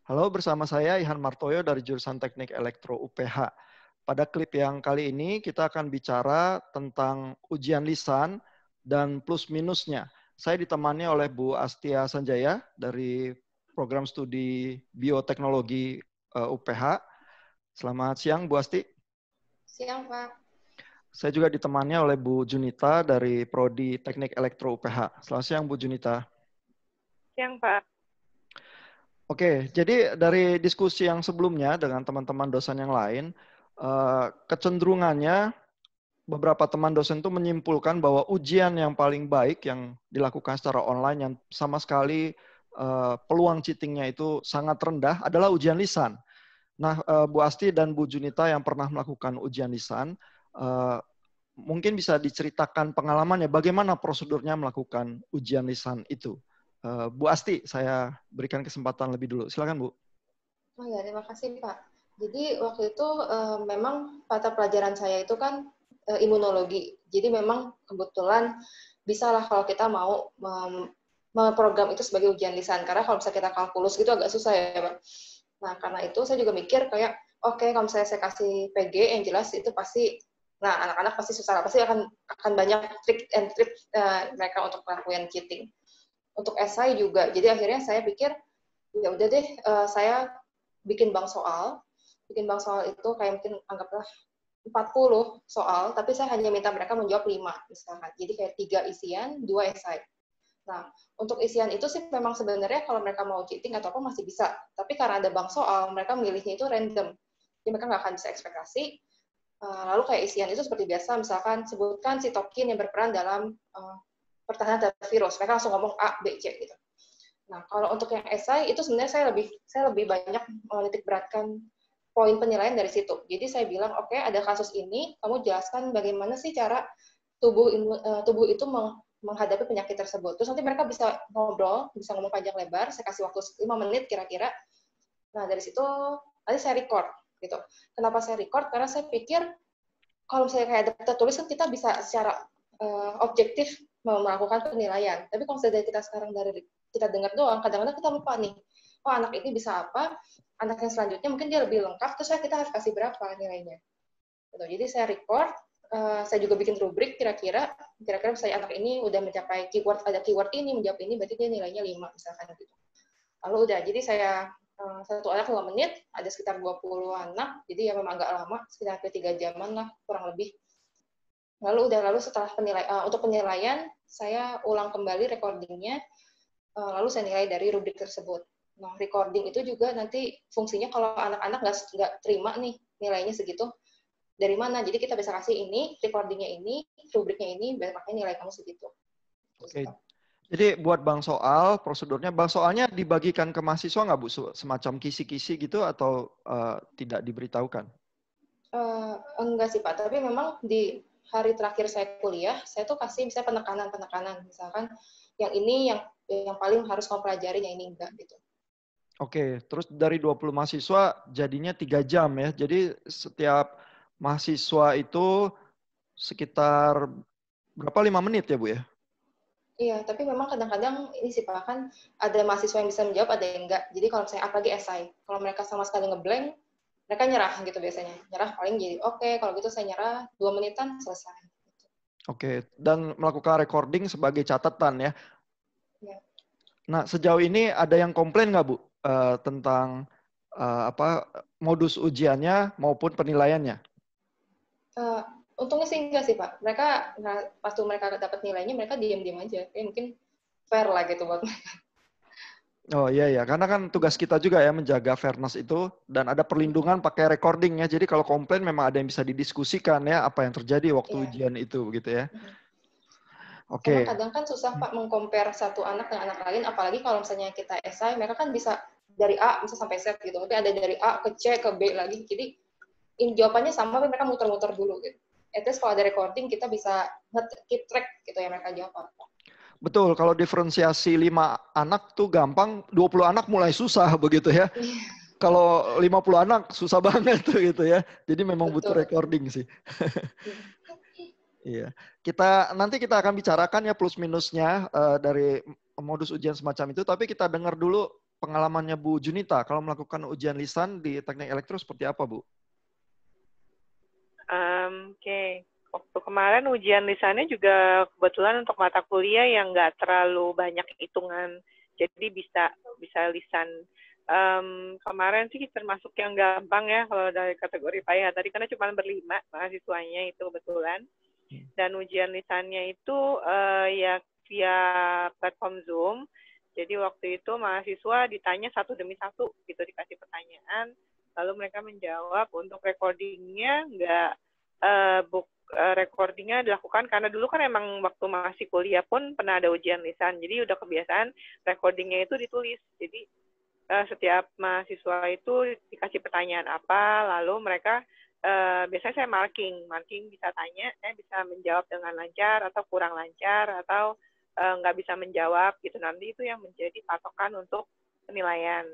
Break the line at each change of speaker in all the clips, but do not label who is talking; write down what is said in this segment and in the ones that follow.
Halo, bersama saya Ihan Martoyo dari jurusan Teknik Elektro UPH. Pada klip yang kali ini kita akan bicara tentang ujian lisan dan plus minusnya. Saya ditemani oleh Bu Astia Sanjaya dari program studi bioteknologi UPH. Selamat siang Bu Asti.
Siang, Pak.
Saya juga ditemani oleh Bu Junita dari Prodi Teknik Elektro UPH. Selamat siang Bu Junita.
Siang, Pak.
Oke, jadi dari diskusi yang sebelumnya dengan teman-teman dosen yang lain, kecenderungannya beberapa teman dosen itu menyimpulkan bahwa ujian yang paling baik yang dilakukan secara online yang sama sekali peluang cheatingnya itu sangat rendah adalah ujian lisan. Nah, Bu Asti dan Bu Junita yang pernah melakukan ujian lisan, mungkin bisa diceritakan pengalamannya bagaimana prosedurnya melakukan ujian lisan itu. Bu Asti, saya berikan kesempatan lebih dulu. Silakan, Bu.
Oh ya, terima kasih, Pak. Jadi waktu itu memang mata pelajaran saya itu kan imunologi. Jadi memang kebetulan bisalah kalau kita mau memprogram itu sebagai ujian lisan. Karena kalau misalnya kita kalkulus gitu agak susah ya, Pak. Nah, karena itu saya juga mikir kayak, oke, kalau misalnya saya kasih PG yang jelas itu pasti, nah anak-anak pasti susah, pasti akan banyak trik and trip mereka untuk melakukan cheating. Untuk esai juga. Jadi akhirnya saya pikir, ya udah deh, saya bikin bank soal itu kayak mungkin anggaplah 40 soal, tapi saya hanya minta mereka menjawab 5 misalkan. Jadi kayak 3 isian, 2 esai. Nah, untuk isian itu sih memang sebenarnya kalau mereka mau cheating atau apa masih bisa. Tapi karena ada bank soal, mereka milihnya itu random. Jadi mereka nggak akan bisa ekspektasi. Lalu kayak isian itu seperti biasa, misalkan sebutkan sitokin yang berperan dalam pertahanan terhadap virus. Mereka langsung ngomong A, B, C gitu. Nah, kalau untuk yang esai itu sebenarnya saya lebih banyak menitik beratkan poin penilaian dari situ. Jadi saya bilang, oke, ada kasus ini, kamu jelaskan bagaimana sih cara tubuh itu menghadapi penyakit tersebut. Terus nanti mereka bisa ngobrol, bisa ngomong panjang lebar, saya kasih waktu 5 menit kira-kira. Nah, dari situ nanti saya record gitu. Kenapa saya record? Karena saya pikir kalau misalnya kayak ada tertulis kan kita bisa secara objektif melakukan penilaian. Tapi kalau misalnya kita sekarang dari kita dengar doang, kadang-kadang kita lupa nih, oh anak ini bisa apa, anak yang selanjutnya mungkin dia lebih lengkap, terus kita harus kasih berapa nilainya. Gitu. Jadi saya record, saya juga bikin rubrik kira-kira misalnya anak ini udah mencapai keyword, ada keyword ini, menjawab ini, berarti dia nilainya 5 misalkan gitu. Lalu udah, jadi saya satu anak 5 menit, ada sekitar 20 anak, jadi ya memang agak lama, sekitar 3 jaman lah, kurang lebih. Lalu setelah untuk penilaian, saya ulang kembali recordingnya, lalu saya nilai dari rubrik tersebut. Nah, recording itu juga nanti fungsinya kalau anak-anak nggak terima nih nilainya segitu, dari mana? Jadi kita bisa kasih ini, recordingnya ini, rubriknya ini, makanya nilai kamu segitu.
Oke. Jadi buat bank soal, prosedurnya bank soalnya dibagikan ke mahasiswa nggak Bu? Semacam kisi-kisi gitu atau tidak diberitahukan?
Enggak sih Pak, tapi memang di hari terakhir saya kuliah, saya tuh kasih misalnya penekanan, misalkan yang ini yang paling harus kamu pelajarin, yang ini enggak gitu.
Oke, terus dari 20 mahasiswa jadinya 3 jam ya. Jadi setiap mahasiswa itu sekitar berapa 5 menit ya Bu ya?
Iya, tapi memang kadang-kadang ini sih Pak, kan ada mahasiswa yang bisa menjawab, ada yang enggak. Jadi kalau misalnya apalagi esai, kalau mereka sama sekali ngeblank, mereka nyerah gitu biasanya. Nyerah paling jadi, oke, kalau gitu saya nyerah 2 menitan selesai.
Oke, dan melakukan recording sebagai catatan ya.
Ya.
Nah, sejauh ini ada yang komplain nggak Bu tentang modus ujiannya maupun penilaiannya?
Untungnya sih enggak sih Pak. Pas mereka dapat nilainya, mereka diam-diam aja. Kayak mungkin fair lah gitu buat mereka.
Oh iya ya, karena kan tugas kita juga ya menjaga fairness itu dan ada perlindungan pakai recording ya. Jadi kalau komplain memang ada yang bisa didiskusikan ya apa yang terjadi waktu
Iya.
ujian itu begitu ya.
Sama
Oke.
kadang kan susah Pak mengcompare satu anak dengan anak lain, apalagi kalau misalnya kita esai, mereka kan bisa dari A bisa sampai Z gitu. Tapi ada dari A ke C ke B lagi. Jadi jawabannya sama tapi mereka muter-muter dulu gitu. At least kalau ada recording kita bisa keep track gitu ya mereka jawab apa.
Betul, kalau diferensiasi 5 anak tuh gampang, 20 anak mulai susah begitu ya. Kalau 50 anak susah banget tuh gitu ya. Jadi memang butuh
Betul.
recording sih. Iya. Nanti kita akan bicarakan ya plus minusnya dari modus ujian semacam itu, tapi kita dengar dulu pengalamannya Bu Junita kalau melakukan ujian lisan di teknik elektro seperti apa, Bu?
Oke. Waktu kemarin ujian lisannya juga kebetulan untuk mata kuliah yang nggak terlalu banyak hitungan, jadi bisa lisan. Kemarin sih termasuk yang gampang ya kalau dari kategori PAIH tadi, karena cuma berlima mahasiswanya itu kebetulan. Dan ujian lisannya itu ya via platform Zoom. Jadi waktu itu mahasiswa ditanya satu demi satu gitu, dikasih pertanyaan, lalu mereka menjawab. Untuk recordingnya recordingnya dilakukan karena dulu kan emang waktu masih kuliah pun pernah ada ujian lisan, jadi udah kebiasaan recordingnya itu ditulis. Jadi setiap mahasiswa itu dikasih pertanyaan apa, lalu mereka biasanya saya marking bisa tanya, bisa menjawab dengan lancar atau kurang lancar atau nggak bisa menjawab gitu. Nanti itu yang menjadi patokan untuk penilaian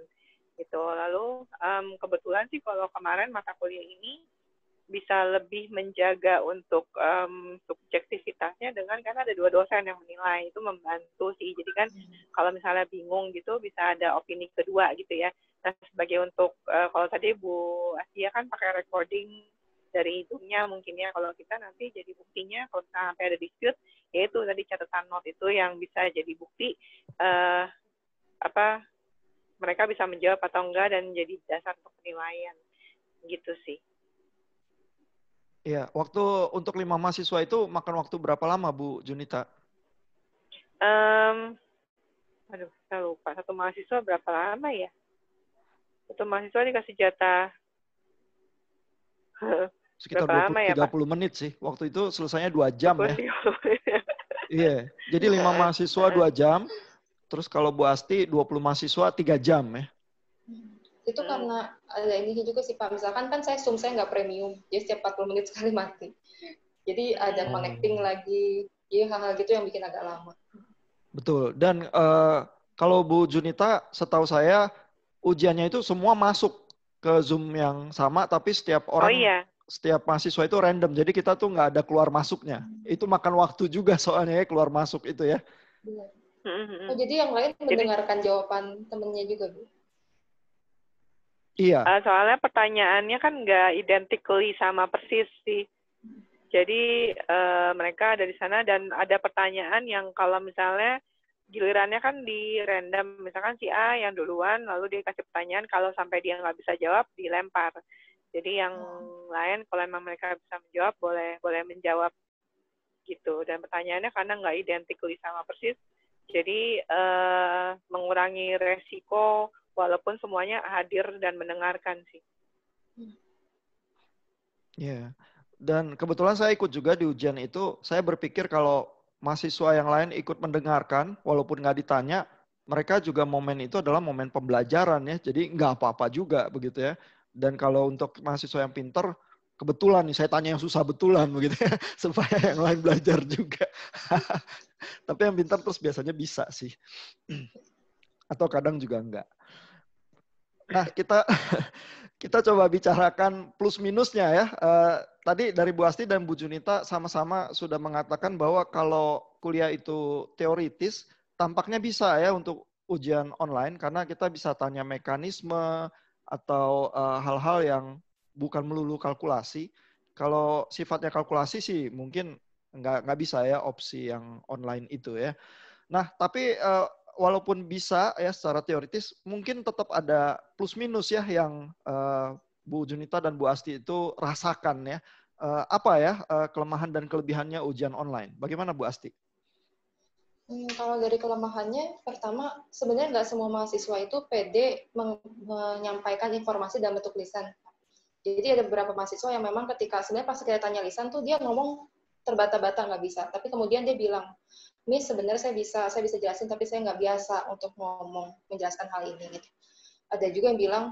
gitu. Lalu kebetulan sih kalau kemarin mata kuliah ini bisa lebih menjaga untuk subjektivitasnya dengan, karena ada 2 dosen yang menilai, itu membantu sih. Jadi kan kalau misalnya bingung gitu bisa ada opini kedua gitu ya. Nah, sebagai untuk kalau tadi Bu Asia kan pakai recording dari hidungnya mungkin ya, kalau kita nanti jadi buktinya kalau sampai ada dispute, yaitu tadi catatan note itu yang bisa jadi bukti mereka bisa menjawab atau enggak dan jadi dasar untuk penilaian gitu sih.
Iya, waktu untuk 5 mahasiswa itu makan waktu berapa lama, Bu Junita?
Saya lupa. Satu mahasiswa berapa lama ya? Satu mahasiswa dikasih jatah
Sekitar
berapa lama ya,
30 menit sih. Waktu itu selesainya 2 jam ya.
30.
Iya, jadi 5 mahasiswa 2 jam. Terus kalau Bu Asti 20 mahasiswa 3 jam ya.
Itu karena ada ini juga sih Pak, misalkan kan saya Zoom saya nggak premium, jadi setiap 40 menit sekali mati. Jadi ada connecting lagi, jadi hal-hal gitu yang bikin agak lama.
Betul, dan kalau Bu Junita, setahu saya ujiannya itu semua masuk ke Zoom yang sama, tapi setiap orang, setiap mahasiswa itu random, jadi kita tuh nggak ada keluar masuknya. Itu makan waktu juga soalnya ya keluar masuk itu ya.
Benar. Oh, jadi yang lain mendengarkan jawaban temennya juga, Bu?
Iya.
Soalnya pertanyaannya kan nggak identically sama persis sih. Jadi mereka ada di sana dan ada pertanyaan yang kalau misalnya gilirannya kan di random, misalkan si A yang duluan, lalu dia kasih pertanyaan, kalau sampai dia nggak bisa jawab, dilempar. Jadi yang lain kalau memang mereka bisa menjawab, boleh menjawab gitu. Dan pertanyaannya karena nggak identically sama persis, jadi mengurangi resiko walaupun semuanya hadir dan mendengarkan sih.
Iya. Dan kebetulan saya ikut juga di ujian itu, saya berpikir kalau mahasiswa yang lain ikut mendengarkan, walaupun nggak ditanya, mereka juga momen itu adalah momen pembelajaran ya, jadi nggak apa-apa juga begitu ya. Dan kalau untuk mahasiswa yang pinter, kebetulan nih saya tanya yang susah betulan begitu ya, supaya yang lain belajar juga. Tapi yang pintar terus biasanya bisa sih. Atau kadang juga enggak. Nah, kita coba bicarakan plus minusnya ya. Tadi dari Bu Asti dan Bu Junita sama-sama sudah mengatakan bahwa kalau kuliah itu teoritis, tampaknya bisa ya untuk ujian online karena kita bisa tanya mekanisme atau hal-hal yang bukan melulu kalkulasi. Kalau sifatnya kalkulasi sih mungkin nggak bisa ya opsi yang online itu ya. Nah, tapi walaupun bisa ya secara teoritis, mungkin tetap ada plus minus ya yang Bu Junita dan Bu Asti itu rasakan ya. Apa ya kelemahan dan kelebihannya ujian online? Bagaimana Bu Asti?
Kalau dari kelemahannya, pertama sebenarnya nggak semua mahasiswa itu pede menyampaikan informasi dalam bentuk lisan. Jadi ada beberapa mahasiswa yang memang ketika sebenarnya pas kita tanya lisan tuh dia ngomong terbata-bata nggak bisa, tapi kemudian dia bilang, Miss sebenarnya saya bisa jelasin tapi saya nggak biasa untuk ngomong menjelaskan hal ini gitu. Ada juga yang bilang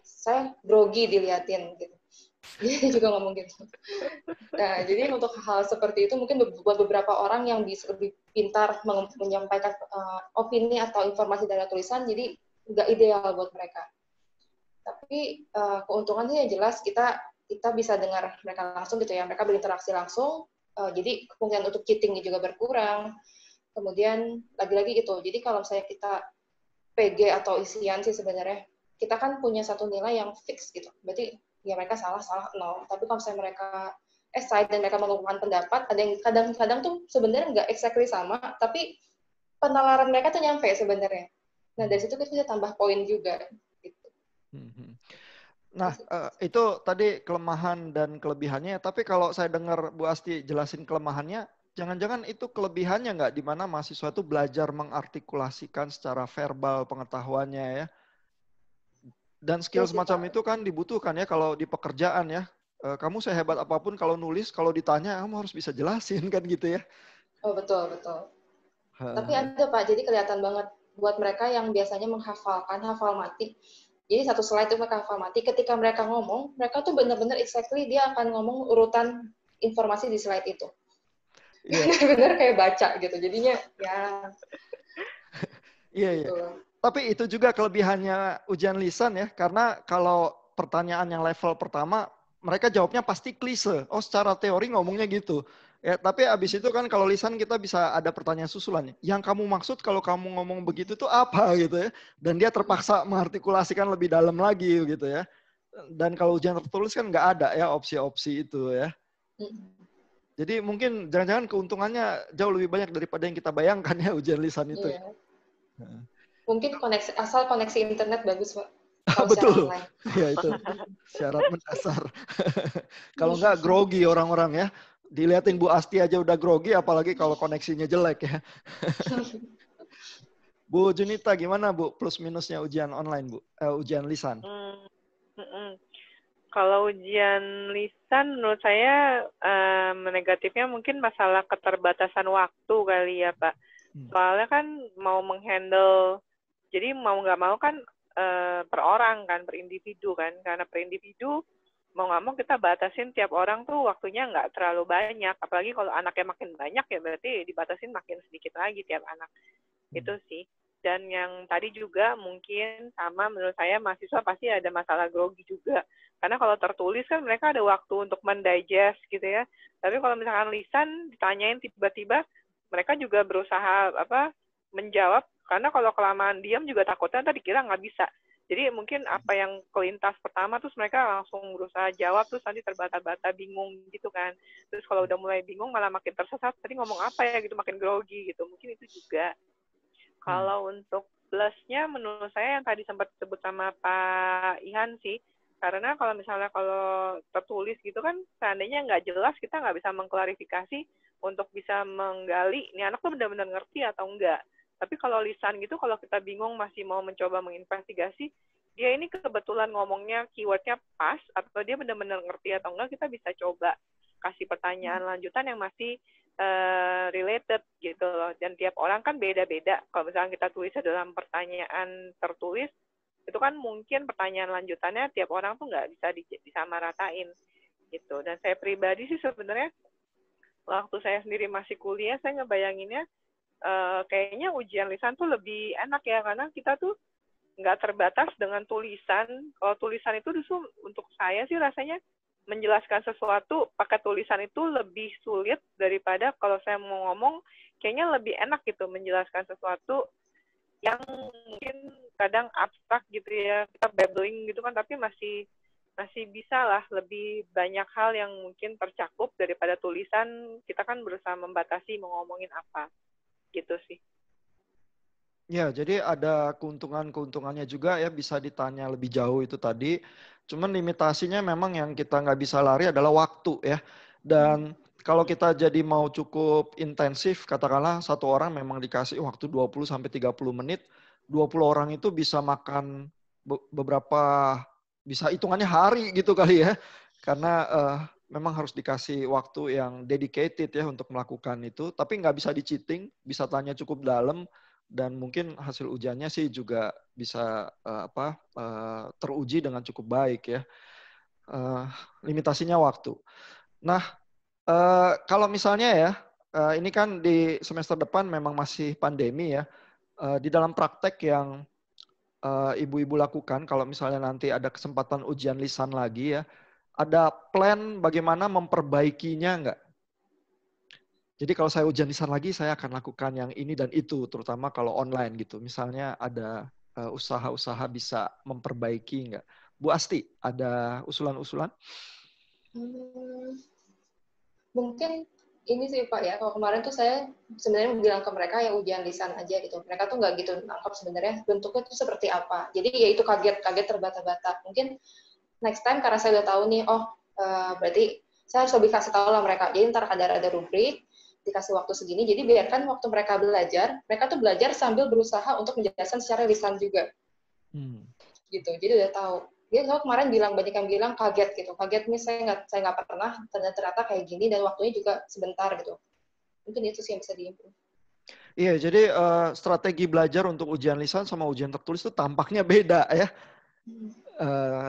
saya grogi diliatin gitu. Dia juga ngomong gitu. Nah, jadi untuk hal seperti itu mungkin buat beberapa orang yang bisa lebih pintar menyampaikan opini atau informasi dari tulisan, jadi nggak ideal buat mereka. Tapi keuntungannya yang jelas kita bisa dengar mereka langsung gitu ya, mereka berinteraksi langsung, jadi kemungkinan untuk cheating juga berkurang. Kemudian lagi-lagi gitu, jadi kalau misalnya kita PG atau isian sih sebenarnya. Kita kan punya satu nilai yang fix gitu. Berarti ya mereka salah 0. Tapi kalau misalnya mereka side dan mereka mengungkapkan pendapat, ada yang kadang-kadang tuh sebenarnya nggak exactly sama, tapi penalaran mereka tuh nyampe sebenarnya. Nah dari situ kita bisa tambah poin juga. Gitu.
Nah, itu tadi kelemahan dan kelebihannya. Tapi kalau saya dengar Bu Asti jelasin kelemahannya, jangan-jangan itu kelebihannya nggak, di mana mahasiswa itu belajar mengartikulasikan secara verbal pengetahuannya ya. Dan skill semacam itu kan dibutuhkan ya kalau di pekerjaan ya. Kamu sehebat apapun kalau nulis, kalau ditanya kamu harus bisa jelasin kan gitu ya.
Oh betul. Tapi ada Pak, jadi kelihatan banget buat mereka yang biasanya menghafalkan, hafal mati. Jadi satu slide itu mereka hafal mati. Ketika mereka ngomong, mereka tuh benar-benar exactly dia akan ngomong urutan informasi di slide itu. Benar-benar kayak baca gitu. Jadinya ya.
Iya. Tapi itu juga kelebihannya ujian lisan ya, karena kalau pertanyaan yang level pertama, mereka jawabnya pasti klise. Oh, secara teori ngomongnya gitu. Ya, tapi abis itu kan kalau lisan kita bisa ada pertanyaan susulan. Yang kamu maksud kalau kamu ngomong begitu tuh apa gitu ya? Dan dia terpaksa mengartikulasikan lebih dalam lagi gitu ya. Dan kalau ujian tertulis kan nggak ada ya opsi-opsi itu ya. Jadi mungkin jangan-jangan keuntungannya jauh lebih banyak daripada yang kita bayangkan ya ujian lisan itu.
Iya. Mungkin asal koneksi internet bagus, Pak.
Betul. Ya itu syarat mendasar. Kalau nggak grogi orang-orang ya. Dilihatin Bu Asti aja udah grogi, apalagi kalau koneksinya jelek ya. Bu Junita, gimana Bu plus minusnya ujian online, Bu? Ujian lisan?
Kalau ujian lisan menurut saya negatifnya mungkin masalah keterbatasan waktu kali ya Pak. Soalnya kan mau menghandle, jadi mau nggak mau kan per orang kan, per individu kan. Karena per individu mau nggak mau kita batasin tiap orang tuh waktunya nggak terlalu banyak. Apalagi kalau anaknya makin banyak ya berarti dibatasin makin sedikit lagi tiap anak. Itu sih. Dan yang tadi juga mungkin sama menurut saya mahasiswa pasti ada masalah grogi juga. Karena kalau tertulis kan mereka ada waktu untuk mendigest gitu ya. Tapi kalau misalkan lisan ditanyain tiba-tiba, mereka juga berusaha menjawab. Karena kalau kelamaan diam juga takutnya tadi kira nggak bisa. Jadi mungkin apa yang kelintas pertama terus mereka langsung berusaha jawab terus nanti terbata-bata bingung gitu kan. Terus kalau udah mulai bingung malah makin tersesat. Tadi ngomong apa ya gitu makin grogi gitu. Mungkin itu juga. Kalau untuk plusnya menurut saya yang tadi sempat disebut sama Pak Ihan sih. Karena kalau misalnya kalau tertulis gitu kan seandainya nggak jelas kita nggak bisa mengklarifikasi untuk bisa menggali ini anak tuh benar-benar ngerti atau enggak. Tapi kalau lisan gitu kalau kita bingung masih mau mencoba menginvestigasi dia ini kebetulan ngomongnya keywordnya pas atau dia benar-benar ngerti atau enggak kita bisa coba kasih pertanyaan lanjutan yang masih related gitu loh. Dan tiap orang kan beda-beda. Kalau misalnya kita tulisnya dalam pertanyaan tertulis itu kan mungkin pertanyaan lanjutannya tiap orang tuh nggak bisa disamaratain gitu. Dan saya pribadi sih sebenarnya waktu saya sendiri masih kuliah saya ngebayanginnya kayaknya ujian lisan tuh lebih enak ya karena kita tuh nggak terbatas dengan tulisan. Kalau tulisan itu justru untuk saya sih rasanya menjelaskan sesuatu pakai tulisan itu lebih sulit daripada kalau saya mau ngomong kayaknya lebih enak gitu menjelaskan sesuatu yang mungkin kadang abstrak gitu ya kita babbling gitu kan tapi masih bisa lah lebih banyak hal yang mungkin tercakup daripada tulisan kita kan berusaha membatasi mau ngomongin apa gitu sih.
Ya, jadi ada keuntungannya juga ya bisa ditanya lebih jauh itu tadi. Cuman limitasinya memang yang kita nggak bisa lari adalah waktu ya. Dan kalau kita jadi mau cukup intensif, katakanlah satu orang memang dikasih waktu 20-30 menit, 20 orang itu bisa makan beberapa, bisa hitungannya hari gitu kali ya. Karena memang harus dikasih waktu yang dedicated ya untuk melakukan itu. Tapi nggak bisa di-cheating, bisa tanya cukup dalam. Dan mungkin hasil ujiannya sih juga bisa teruji dengan cukup baik ya. Limitasinya waktu. Nah, kalau misalnya ya, ini kan di semester depan memang masih pandemi ya. Di dalam praktek yang ibu-ibu lakukan, kalau misalnya nanti ada kesempatan ujian lisan lagi ya, ada plan bagaimana memperbaikinya nggak? Jadi kalau saya ujian lisan lagi, saya akan lakukan yang ini dan itu, terutama kalau online gitu. Misalnya ada usaha-usaha bisa memperbaiki nggak? Bu Asti, ada usulan-usulan?
Mungkin ini sih Pak ya, kalau kemarin tuh saya sebenarnya bilang ke mereka ya ujian lisan aja gitu. Mereka tuh nggak gitu nangkap sebenarnya bentuknya tuh seperti apa. Jadi ya itu kaget terbata-bata. Mungkin next time karena saya udah tahu nih, berarti saya harus lebih kasih tahu lah mereka. Jadi ntar ada rubrik, dikasih waktu segini. Jadi biarkan waktu mereka belajar, mereka tuh belajar sambil berusaha untuk menjelaskan secara lisan juga. Gitu. Jadi udah tahu. Dia kemarin banyak yang bilang kaget gitu. Kaget nih saya nggak pernah ternyata kayak gini dan waktunya juga sebentar gitu. Mungkin itu sih yang bisa diimprove.
Iya, jadi strategi belajar untuk ujian lisan sama ujian tertulis itu tampaknya beda ya.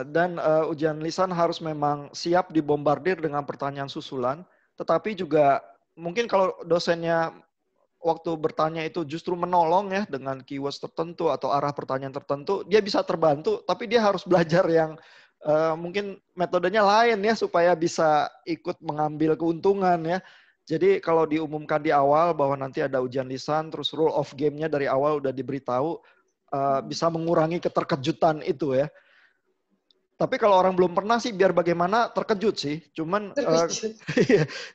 Dan ujian lisan harus memang siap dibombardir dengan pertanyaan susulan, tetapi juga mungkin kalau dosennya waktu bertanya itu justru menolong ya dengan keywords tertentu atau arah pertanyaan tertentu, dia bisa terbantu, tapi dia harus belajar yang mungkin metodenya lain ya supaya bisa ikut mengambil keuntungan ya. Jadi kalau diumumkan di awal bahwa nanti ada ujian lisan, terus rule of game-nya dari awal udah diberitahu, bisa mengurangi keterkejutan itu ya. Tapi kalau orang belum pernah sih biar bagaimana terkejut sih. Cuman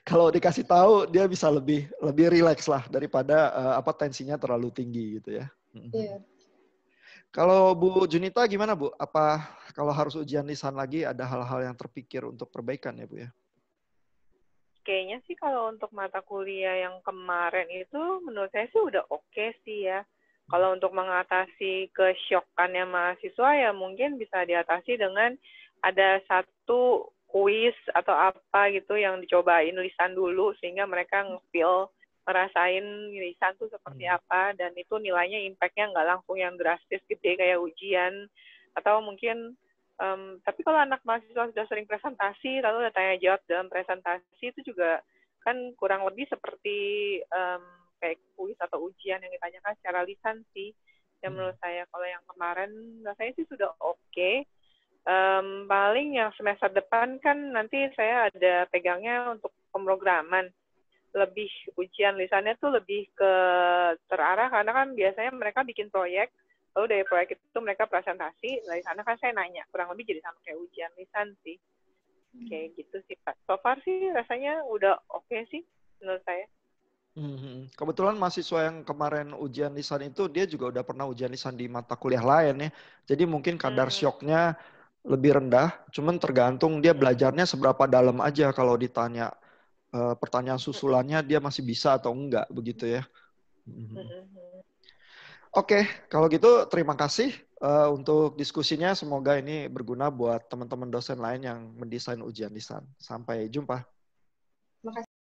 kalau dikasih tahu dia bisa lebih rileks lah daripada tensinya terlalu tinggi gitu ya.
Iya.
Kalau Bu Junita gimana Bu? Apa kalau harus ujian lisan lagi ada hal-hal yang terpikir untuk perbaikan ya Bu ya?
Kayaknya sih kalau untuk mata kuliah yang kemarin itu menurut saya sih udah oke sih ya. Kalau untuk mengatasi kesyokannya mahasiswa ya mungkin bisa diatasi dengan ada satu kuis atau apa gitu yang dicobain lisan dulu sehingga mereka ngerasain lisan tuh seperti apa dan itu nilainya impact-nya nggak langsung yang drastis gede kayak ujian atau mungkin tapi kalau anak mahasiswa sudah sering presentasi lalu ada tanya jawab dalam presentasi itu juga kan kurang lebih seperti kayak kuis atau ujian yang ditanyakan secara lisan sih. Yang menurut saya kalau yang kemarin rasanya sih sudah oke. Paling yang semester depan kan nanti saya ada pegangnya untuk pemrograman. Lebih ujian lisannya tuh lebih ke terarah karena kan biasanya mereka bikin proyek, lalu dari proyek itu mereka presentasi, dari sana kan saya nanya, kurang lebih jadi sama kayak ujian lisan sih. Kayak gitu sih Pak. So far sih rasanya udah oke sih menurut saya.
Kebetulan mahasiswa yang kemarin ujian lisan itu dia juga udah pernah ujian lisan di mata kuliah lain ya. Jadi mungkin kadar syoknya lebih rendah, cuman tergantung dia belajarnya seberapa dalam aja kalau ditanya pertanyaan susulannya dia masih bisa atau enggak begitu ya. Oke, kalau gitu terima kasih untuk diskusinya. Semoga ini berguna buat teman-teman dosen lain yang mendesain ujian lisan. Sampai jumpa.